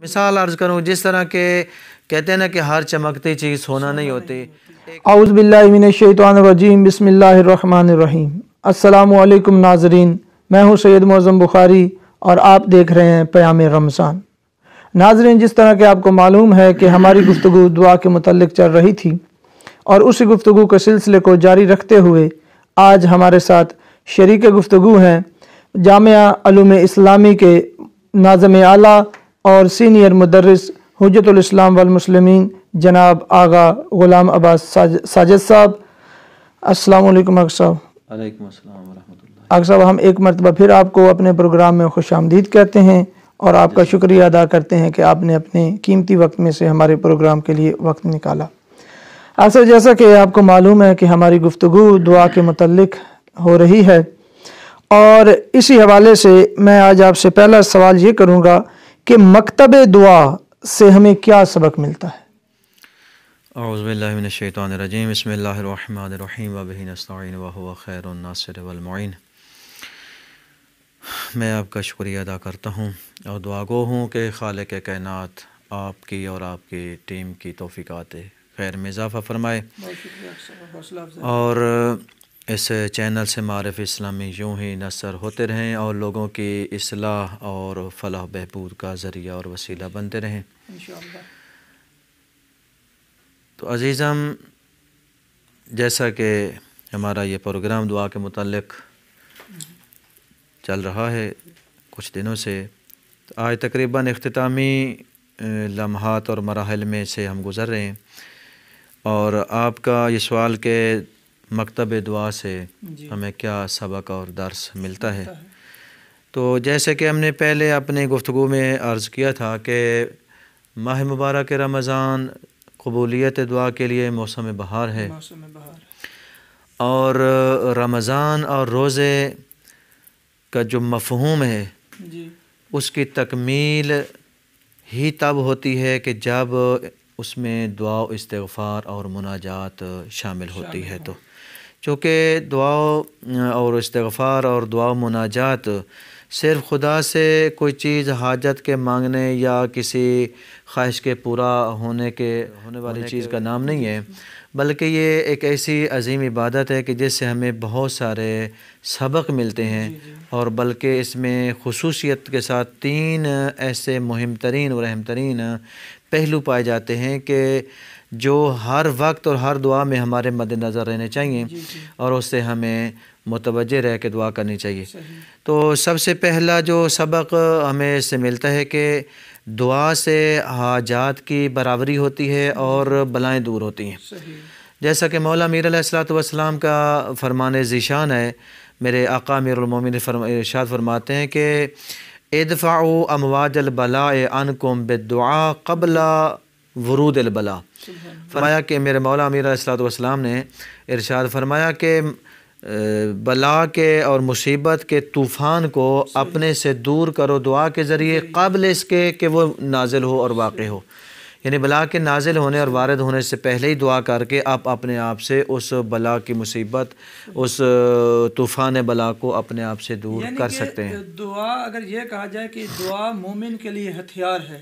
مثال عرض کروں، جس طرح کہ کہتے ہیں نا کہ ہر چمکتی چیز سونا نہیں ہوتی۔ اعوذ باللہ من الشیطان الرجیم، بسم اللہ الرحمن الرحیم۔ السلام علیکم ناظرین، میں ہوں سید معظم بخاری اور آپ دیکھ رہے ہیں پیام رمضان۔ ناظرین، جس طرح کہ آپ کو معلوم ہے کہ ہماری گفتگو دعا کے متعلق چل رہی تھی، اور اسی گفتگو کے سلسلے کو جاری رکھتے ہوئے آج ہمارے ساتھ شریک گفتگو ہیں جامعہ علوم اسلامی کے ناظم اعلیٰ اور سینئر مدرس حجت الاسلام والمسلمین جناب آغا غلام عباس ساجد صاحب۔ السلام علیکم آغا صاحب۔ علیکم السلام ورحمۃ اللہ۔ آغا صاحب، ہم ایک مرتبہ پھر آپ کو اپنے پروگرام میں خوش آمدید کہتے ہیں اور آپ کا شکریہ ادا کرتے ہیں کہ آپ نے اپنے قیمتی وقت میں سے ہمارے پروگرام کے لیے وقت نکالا۔ اصل جیسا کہ آپ کو معلوم ہے کہ ہماری گفتگو دعا کے متعلق ہو رہی ہے، اور اسی حوالے سے میں آج آپ سے پہلا سوال یہ کروں گا کہ مکتب دعا سے ہمیں کیا سبق ملتا ہے؟ اعوذ باللہ من الشیطان الرجیم، بسم اللہ الرحمن الرحیم، وبہ نستعین وہو خیر الناصر والمعین۔ میں آپ کا شکریہ ادا کرتا ہوں اور دعا گو ہوں کہ خالق کائنات آپ کی اور آپ کی ٹیم کی توفیقات خیر میں اضافہ فرمائے، اور اس چینل سے معرف اسلامی یوں ہی نشر ہوتے رہیں اور لوگوں کی اصلاح اور فلاح بہبود کا ذریعہ اور وسیلہ بنتے رہیں انشاءاللہ۔ تو عزیزم، جیسا کہ ہمارا یہ پروگرام دعا کے متعلق چل رہا ہے کچھ دنوں سے، آج تقریباً اختتامی لمحات اور مراحل میں سے ہم گزر رہے ہیں، اور آپ کا یہ سوال کہ مکتب دعا سے ہمیں کیا سبق اور درس ملتا ہے، تو جیسے کہ ہم نے پہلے اپنے گفتگو میں عرض کیا تھا کہ ماہ مبارک رمضان قبولیت دعا کے لیے موسم بہار ہے، اور رمضان اور روزے کا جو مفہوم ہے اس کی تکمیل ہی تب ہوتی ہے کہ جب اس میں دعا و استغفار اور مناجات شامل ہوتی ہے۔ تو چونکہ دعا اور استغفار اور دعا و مناجات صرف خدا سے کوئی چیز حاجت کے مانگنے یا کسی خواہش کے پورا ہونے والی چیز کا نام نہیں ہے، بلکہ یہ ایک ایسی عظیم عبادت ہے کہ جس سے ہمیں بہت سارے سبق ملتے ہیں، اور بلکہ اس میں خصوصیت کے ساتھ 3 ایسے مہم ترین اور اہم ترین پہلو پائے جاتے ہیں کہ جو ہر وقت اور ہر دعا میں ہمارے مد نظر رہنے چاہیے، اور اس سے ہمیں متوجہ رہ کے دعا کرنی چاہیے۔ تو سب سے پہلا جو سبق ہمیں اس سے ملتا ہے کہ دعا سے حاجات کی برابری ہوتی ہے اور بلائیں دور ہوتی ہیں، جیسا کہ مولا امیر علیہ الصلوۃ والسلام کا فرمان ذیشان ہے۔ میرے آقا امیر المومنین ارشاد فرماتے ہیں کہ ادفعوا امواج البلاء عنکم بالدعاء قبل ورود البلاء۔ فرمایا کہ میرے مولا امیر علیہ الصلوۃ والسلام نے ارشاد فرمایا کہ بلا کے اور مصیبت کے طوفان کو اپنے سے دور کرو دعا کے ذریعے، قبل اس کے کہ وہ نازل ہو اور واقع ہو، یعنی بلا کے نازل ہونے اور وارد ہونے سے پہلے ہی دعا کر کے آپ اپنے آپ سے اس بلا کی مصیبت، اس طوفان بلا کو اپنے آپ سے دور کر سکتے ہیں۔ دعا اگر یہ کہا جائے کہ دعا مومن کے لیے ہتھیار ہے،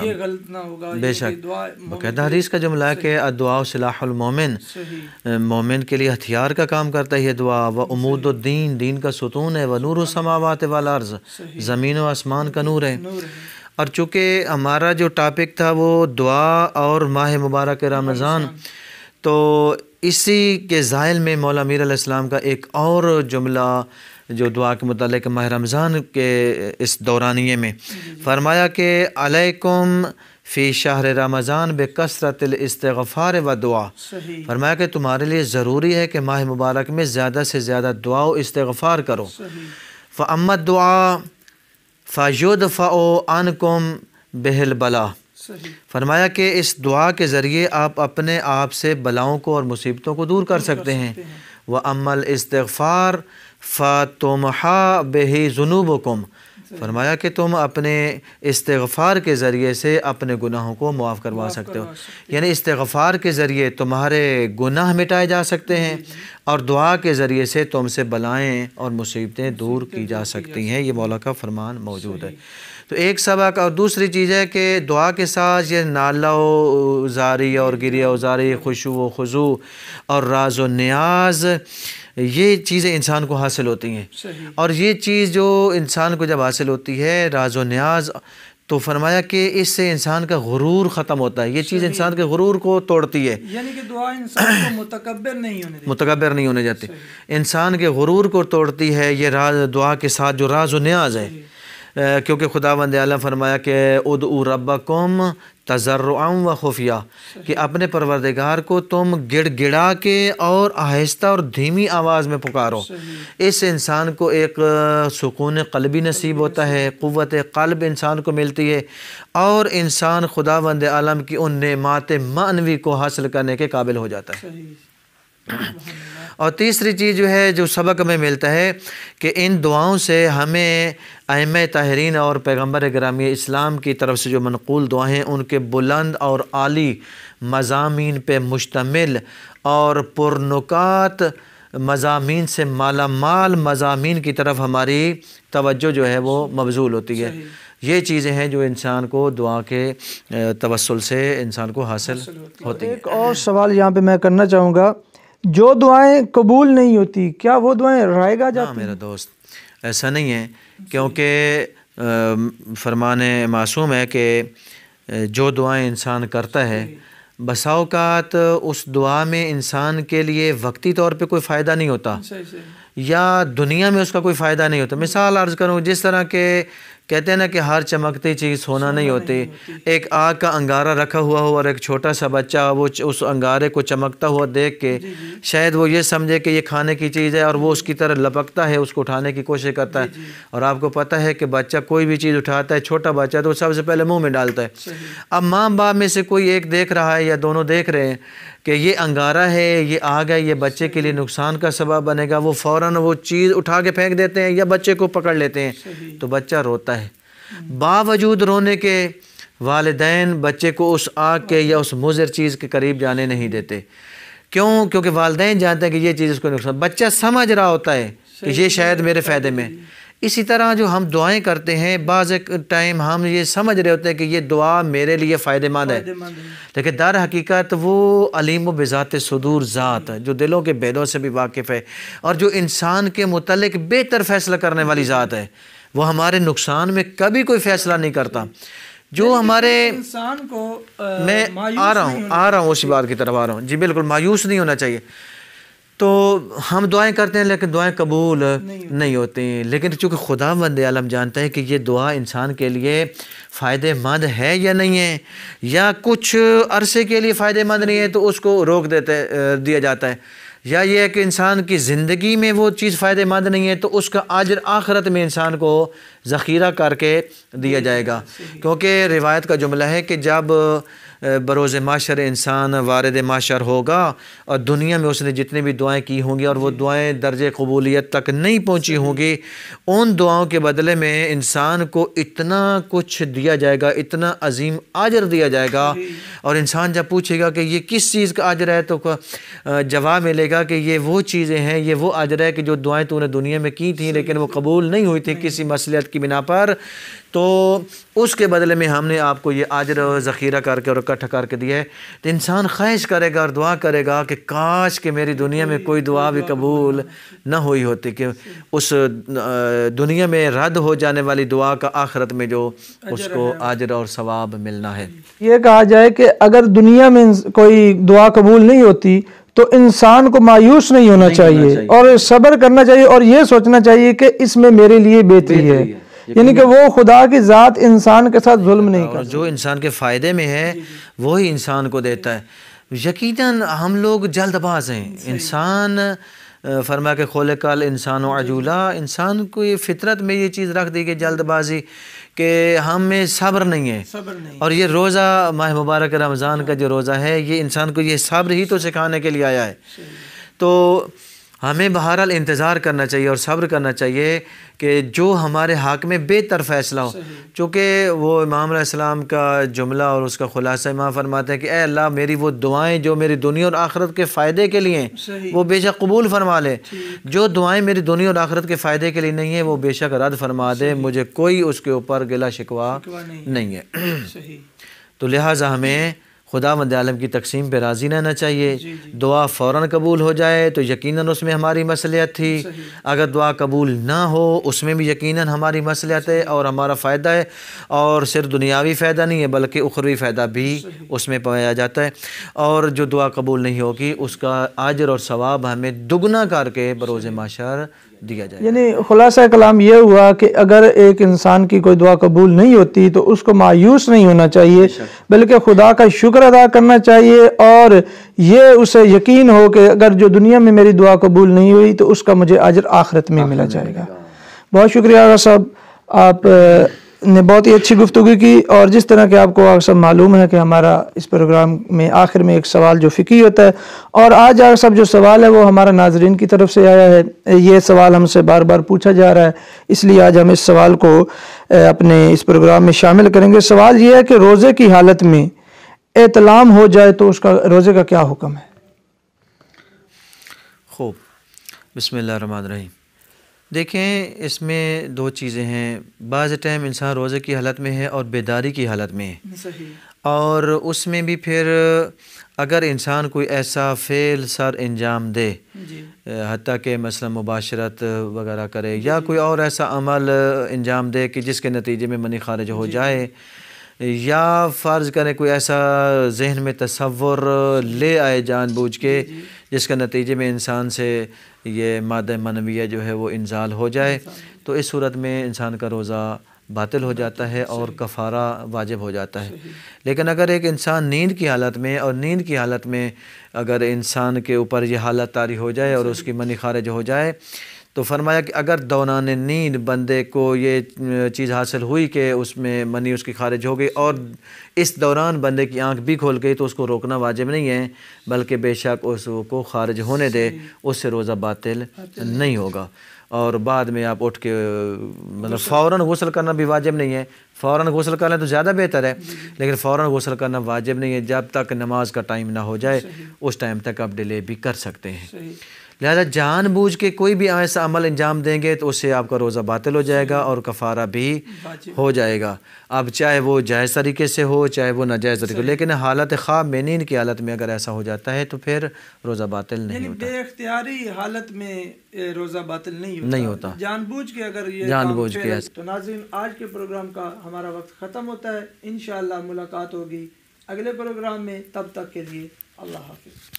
یہ غلط نہ ہوگا۔ بے شک، باقاعدہ حدیث کا جملہ ہے کہ الدعاء سلاح المومن، مومن کے لیے ہتھیار کا کام کرتا ہے یہ دعا۔ وعمود الدین، دین کا ستون ہے۔ ونور السماوات والارض، زمین و آسمان کا نور ہے۔ اور چونکہ ہمارا جو ٹاپک تھا وہ دعا اور ماہ مبارک رمضان، تو اسی کے ذائل میں مولا امیر علیہ السلام کا ایک اور جملہ جو دعا کے متعلق ماہ رمضان کے اس دورانیے میں فرمایا کہ علیکم فی شہر رمضان بکثرت الاستغفار و دعا۔ فرمایا کہ تمہارے لیے ضروری ہے کہ ماہ مبارک میں زیادہ سے زیادہ دعا و استغفار کرو۔ فَأَمَّا الدُّعَاء فَيُدْفَعُ عَنْكُمْ بِهِ الْبَلَاء۔ فرمایا کہ اس دعا کے ذریعے آپ اپنے آپ سے بلاؤں کو اور مصیبتوں کو دور کر سکتے ہیں۔ وَأَمَّا الْإِسْتِغْفَارُ فَتُمْحَى بِهِ ذُنُوبُكُمْ۔ فرمایا کہ تم اپنے استغفار کے ذریعے سے اپنے گناہوں کو معاف کروا سکتے ہو، یعنی استغفار کے ذریعے تمہارے گناہ مٹائے جا سکتے ہیں اور دعا کے ذریعے سے تم سے بلائیں اور مصیبتیں دور کی جا سکتی ہیں۔ یہ مولا کا فرمان موجود ہے۔ تو ایک سبق اور دوسری چیز ہے کہ دعا کے ساتھ یہ نالہ و زاری اور گریہ و زاری، خشوع و خضوع اور راز و نیاز، یہ چیزیں انسان کو حاصل ہوتی ہیں۔ اور یہ چیز جو انسان کو جب حاصل ہوتی ہے، راز و نیاز، تو فرمایا کہ اس سے انسان کا غرور ختم ہوتا ہے۔ یہ چیز انسان کے غرور کو توڑتی ہے، یعنی کہ دعا انسان کو متکبر نہیں ہونے جاتی، انسان کے غرور کو توڑتی ہے۔ یہ دعا کے ساتھ جو راز و نیاز ہے، کیونکہ خداوند عالم فرمایا کہ ادعوا ربکم تضرعا و خفیہ، کہ اپنے پروردگار کو تم گڑ گڑا کے اور آہستہ اور دھیمی آواز میں پکارو۔ اس سے انسان کو ایک سکون قلبی نصیب ہوتا ہے، قوت قلب انسان کو ملتی ہے، اور انسان خداوند عالم کی ان نعمات معنوی کو حاصل کرنے کے قابل ہو جاتا ہے۔ اور تیسری چیز جو ہے، جو سبق ہمیں ملتا ہے کہ ان دعاؤں سے ہمیں ائمہ طاہرین اور پیغمبر گرامی اسلام کی طرف سے جو منقول دعائیں ہیں، ان کے بلند اور عالی مضامین پہ مشتمل اور پرنکات مضامین سے مالا مال مضامین کی طرف ہماری توجہ جو ہے وہ مبذول ہوتی ہے۔ یہ چیزیں ہیں جو انسان کو دعا کے توسل سے انسان کو حاصل ہوتی ہیں۔ ایک اور سوال یہاں پہ میں کرنا چاہوں گا، جو دعائیں قبول نہیں ہوتی، کیا وہ دعائیں رائے گا جاتی ہیں؟ میرا دوست، ایسا نہیں ہے، کیونکہ فرمان معصوم ہے کہ جو دعائیں انسان کرتا ہے، بسا اوقات اس دعا میں انسان کے لیے وقتی طور پہ کوئی فائدہ نہیں ہوتا، یا دنیا میں اس کا کوئی فائدہ نہیں ہوتا۔ مثال عرض کروں، جس طرح کہ کہتے ہیں نا کہ ہر چمکتی چیز سونا نہیں ہوتی۔ ایک آگ کا انگارہ رکھا ہوا ہو اور ایک چھوٹا سا بچہ وہ اس انگارے کو چمکتا ہوا دیکھ کے شاید وہ یہ سمجھے کہ یہ کھانے کی چیز ہے، اور وہ اس کی طرح لپکتا ہے، اس کو اٹھانے کی کوشش کرتا ہے۔ اور آپ کو پتہ ہے کہ بچہ کوئی بھی چیز اٹھاتا ہے، چھوٹا بچہ تو سب سے پہلے منہ میں ڈالتا ہے۔ اب ماں باپ میں سے کوئی ایک دیکھ رہا ہے یا دونوں دیکھ رہے ہیں کہ یہ انگارہ ہے، یہ آگ ہے، یہ بچے کے لیے نقصان کا سبب بنے گا، وہ فوراً وہ چیز اٹھا کے پھینک دیتے ہیں یا بچے کو پکڑ لیتے ہیں، تو بچہ روتا ہے۔ باوجود رونے کے والدین بچے کو اس آگ کے یا اس مضر چیز کے قریب جانے نہیں دیتے۔ کیوں؟ کیونکہ والدین جانتے ہیں کہ یہ چیز اس کو نقصان، بچہ سمجھ رہا ہوتا ہے کہ یہ شاید میرے فائدے میں۔ اسی طرح جو ہم دعائیں کرتے ہیں، بعض ٹائم ہم یہ سمجھ رہے ہوتے ہیں کہ یہ دعا میرے لیے فائدہ مند ہے، لیکن در حقیقت وہ علیم و بذات صدور ذات ہے، جو دلوں کے بیدوں سے بھی واقف ہے، اور جو انسان کے متعلق بہتر فیصلہ کرنے والی ذات ہے۔ وہ ہمارے نقصان میں کبھی کوئی فیصلہ نہیں کرتا۔ جو ہمارے انسان کو میں آ رہا ہوں اسی بات کی طرف آ رہا ہوں، جی بالکل، مایوس نہیں ہونا چاہیے۔ تو ہم دعائیں کرتے ہیں لیکن دعائیں قبول نہیں ہوتی، لیکن چونکہ خداوند عالم جانتا ہے کہ یہ دعا انسان کے لیے فائدہ مند ہے یا نہیں ہے، یا کچھ عرصے کے لیے فائدہ مند نہیں ہے تو اس کو روک دیا جاتا ہے، یا یہ ہے کہ انسان کی زندگی میں وہ چیز فائدہ مند نہیں ہے تو اس کا اجر آخرت میں انسان کو ذخیرہ کر کے دیا جائے گا۔ کیونکہ روایت کا جملہ ہے کہ جب بروز معاشر انسان وارد معاشر ہوگا اور دنیا میں اس نے جتنی بھی دعائیں کی ہوں گی اور وہ دعائیں درجہ قبولیت تک نہیں پہنچی ہوں گی، ان دعاؤں کے بدلے میں انسان کو اتنا کچھ دیا جائے گا، اتنا عظیم اجر دیا جائے گا، اور انسان جب پوچھے گا کہ یہ کس چیز کا اجر ہے تو جواب ملے گا کہ یہ وہ چیزیں ہیں، یہ وہ اجر ہے کہ جو دعائیں تو نے دنیا میں کی تھیں لیکن وہ قبول نہیں ہوئی تھی کسی مصلحت کی بنا پر، تو اس کے بدلے میں ہم نے آپ کو یہ اجر ذخیرہ کر کے اور اکٹھا کر کے دیا ہے۔ تو انسان خواہش کرے گا اور دعا کرے گا کہ کاش کہ میری دنیا میں کوئی دعا بھی قبول نہ ہوئی ہوتی، کہ اس دنیا میں رد ہو جانے والی دعا کا آخرت میں جو اس کو اجر اور ثواب ملنا ہے۔ یہ کہا جائے کہ اگر دنیا میں کوئی دعا قبول نہیں ہوتی تو انسان کو مایوس نہیں ہونا چاہیے اور صبر کرنا چاہیے اور یہ سوچنا چاہیے کہ اس میں میرے لیے بہتری ہے، یعنی کہ وہ خدا کی ذات انسان کے ساتھ ظلم نہیں کرتا، جو انسان کے فائدے میں ہے وہی انسان کو دیتا ہے۔ یقیناً ہم لوگ جلد باز ہیں، انسان فرما کے خلق الانسان عجولا، انسان کو یہ فطرت میں یہ چیز رکھ دی کہ جلد بازی، کہ ہم میں صبر نہیں ہے، اور یہ روزہ ماہ مبارک رمضان کا جو روزہ ہے یہ انسان کو یہ صبر ہی تو سکھانے کے لیے آیا ہے۔ تو ہمیں بہرحال انتظار کرنا چاہیے اور صبر کرنا چاہیے کہ جو ہمارے حق میں بہتر فیصلہ ہو. چونکہ وہ امام علیہ السلام کا جملہ اور اس کا خلاصہ امام فرماتے ہیں کہ اے اللہ میری وہ دعائیں جو میری دنیا اور آخرت کے فائدے کے لیے ہیں وہ بے شک قبول فرما لے، جو دعائیں میری دنیا اور آخرت کے فائدے کے لیے نہیں ہیں وہ بے شک رد فرما دے، مجھے کوئی اس کے اوپر گلہ شکوہ نہیں ہے. تو لہٰذا ہمیں خداوند عالم کی تقسیم پہ راضی رہنا چاہیے. دعا فوراً قبول ہو جائے تو یقیناً اس میں ہماری مصلحت تھی، اگر دعا قبول نہ ہو اس میں بھی یقیناً ہماری مصلحت ہے اور ہمارا فائدہ ہے، اور صرف دنیاوی فائدہ نہیں ہے بلکہ اخروی فائدہ بھی اس میں پایا جاتا ہے. اور جو دعا قبول نہیں ہوگی اس کا اجر اور ثواب ہمیں دگنا کر کے بروز محشر دیا جائے. یعنی خلاصہ کلام یہ ہوا کہ اگر ایک انسان کی کوئی دعا قبول نہیں ہوتی تو اس کو مایوس نہیں ہونا چاہیے، بلکہ خدا کا شکر ادا کرنا چاہیے، اور یہ اسے یقین ہو کہ اگر جو دنیا میں میری دعا قبول نہیں ہوئی تو اس کا مجھے اجر آخرت میں ملا جائے گا. بہت شکریہ آغا صاحب، آپ نے بہت ہی اچھی گفتگو کی. اور جس طرح کہ آپ کو آغا صاحب معلوم ہے کہ ہمارا اس پروگرام میں آخر میں ایک سوال جو فقہی ہوتا ہے، اور آج آغا صاحب جو سوال ہے وہ ہمارا ناظرین کی طرف سے آیا ہے. یہ سوال ہم سے بار بار پوچھا جا رہا ہے، اس لیے آج ہم اس سوال کو اپنے اس پروگرام میں شامل کریں گے. سوال یہ ہے کہ روزے کی حالت میں احتلام ہو جائے تو اس کا روزے کا کیا حکم ہے؟ خوب، بسم اللہ الرحمن الرحیم. دیکھیں اس میں دو چیزیں ہیں. بعض ٹائم انسان روزے کی حالت میں ہے اور بیداری کی حالت میں ہے، اور اس میں بھی پھر اگر انسان کوئی ایسا فعل سر انجام دے، حتیٰ کہ مثلا مباشرت وغیرہ کرے یا کوئی اور ایسا عمل انجام دے کہ جس کے نتیجے میں منی خارج ہو جائے، یا فرض کریں کوئی ایسا ذہن میں تصور لے آئے جان بوجھ کے جس کے نتیجے میں انسان سے یہ مادہ منویہ جو ہے وہ انزال ہو جائے، تو اس صورت میں انسان کا روزہ باطل ہو جاتا ہے اور کفارہ واجب ہو جاتا ہے. لیکن اگر ایک انسان نیند کی حالت میں، اور نیند کی حالت میں اگر انسان کے اوپر یہ حالت طاری ہو جائے اور اس کی منی خارج ہو جائے، تو فرمایا کہ اگر دوران نیند بندے کو یہ چیز حاصل ہوئی کہ اس میں منی اس کی خارج ہو گئی اور اس دوران بندے کی آنکھ بھی کھول گئی، تو اس کو روکنا واجب نہیں ہے بلکہ بے شک اس کو خارج ہونے دے، اس سے روزہ باطل نہیں ہوگا. اور بعد میں آپ اٹھ کے مطلب فوراً غسل کرنا بھی واجب نہیں ہے. فوراً غسل کر لیں تو زیادہ بہتر ہے، لیکن فوراً غسل کرنا واجب نہیں ہے. جب تک نماز کا ٹائم نہ ہو جائے اس ٹائم تک آپ ڈیلے بھی کر سکتے ہیں. لہذا جان بوجھ کے کوئی بھی ایسا عمل انجام دیں گے تو اس سے آپ کا روزہ باطل ہو جائے گا اور کفارہ بھی ہو جائے گا. اب چاہے وہ جائز طریقے سے ہو چاہے وہ ناجائز طریقے، لیکن حالت خواب میں نیند کی حالت میں اگر ایسا ہو جاتا ہے تو پھر روزہ باطل نہیں ہوتا. بے اختیاری حالت میں روزہ باطل نہیں ہوتا، جان بوجھ کے اگر یہ جان بوجھ کے. تو ناظرین، آج کے پروگرام کا ہمارا وقت ختم ہوتا ہے. انشاءاللہ ملاقات ہوگی اگلے پروگرام میں، تب تک کے لیے اللہ حافظ.